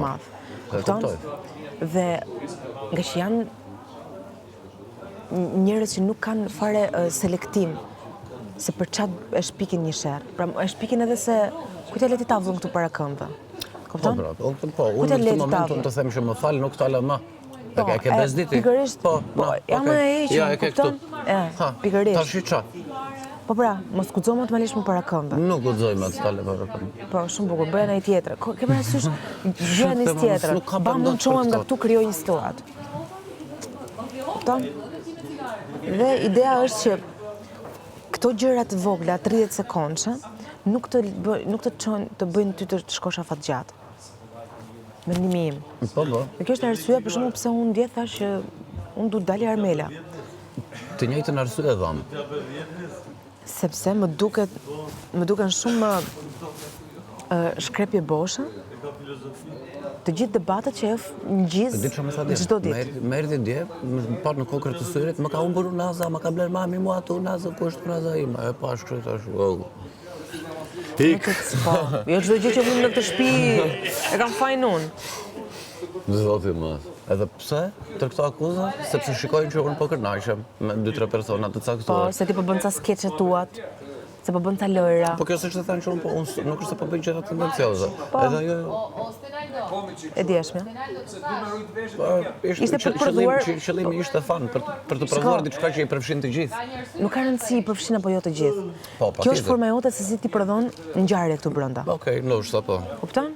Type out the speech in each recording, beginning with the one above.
madh. Kupton? Dhe nga që janë njerëz që nuk kanë fare selektim se për çfarë e shpikin një sherr. Pra e shpikin edhe se ku t'ja leti tavllën këtu para këmbëve. Kupton? Po, unë në këtë moment unë të them që më fal, nuk t'ala më. E ke bezditi? Pikërisht, ja më e heqëm, kupton? Pikërisht. Tash ç'a? Po pra, mos guxo më të malesh më para këmbëve. Nuk guxoj më të stale para këmbëve. Po, shumë bukur, bëja një tjetër. Ke parasysh gjëja nis tjetër. Bam mund çohem nga këtu krijoj një situatë. Kupton? Dhe ideja është që këto gjëra të vogla, 30 sekondëshe, nuk të çojnë të bëjnë ty të shkosh afat gjatë. Mendimi im. Po. Dhe kjo është arsyeja për shembull pse unë ndjej thash që unë duhet dalë Armela. Të njëjtën arsye dham. Sepse më duken shumë shkrepje boshe. Të gjithë debatet që ngjiz çdo ditë. Më erdhi dje, më pa në kokër të syrit, më ka humbur Unaza, më ka bler mami mua atë Unaza, ku është Unaza ime? E pa shkruaj tash. Po, jo çdo gjë që vjen në këtë shtëpi e kam fajin unë. Zoti më. Edhe pse të këto akuza? Sepse shikojnë që unë po kënaqem me 2-3 persona të caktuar. Po, se ti po bën ca skeçet tuat, se po bën ca lojra. Po kjo s'është të thënë që unë nuk është se po bëj gjëra tendencioze. Edhe ajo e djeshme. Ishte për të prodhuar. Qëllimi ishte fan për të prodhuar diçka që i përfshin të gjithë. Nuk ka rëndësi i përfshin apo jo të gjithë. Kjo është forma jote se si ti prodhon ngjarje këtu brenda. Okej, ndoshta po. Kupton?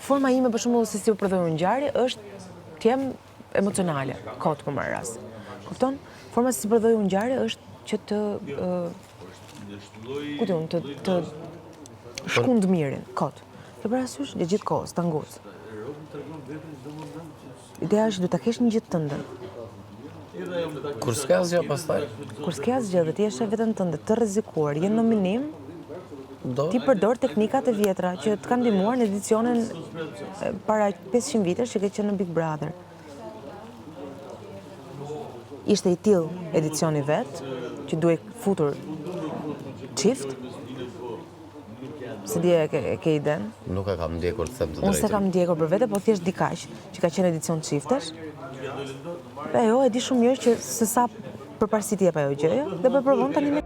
Forma ime për shembull se si u prodhoj ngjarje është të jem emocionale, kot për marr rast. Kupton? Forma se si prodhoj ngjarje është që të të shkund mirin, kot. Ke parasysh në gjithë kohës, ta nguc. Ideja është duhet ta kesh një gjë tënde. Kur s'ka asgjë pastaj? Kur s'ka asgjë dhe ti je vetëm tënde, të rrezikuar, je nominim, ti përdor teknikat e vjetra që të kanë ndihmuar në edicionin para 500 vitesh që ke qenë në Big Brother. Ishte i tillë edicioni vet, që duhej futur çift. Se di e ke iden? Nuk e kam ndjekur të them të drejtën. Unë se kam ndjekur për vete, po thjesht di kaq, që ka qenë edicion çiftesh. Dhe jo, e di shumë mirë që se sa përparësi ti jep ajo gjë, dhe po provon tani me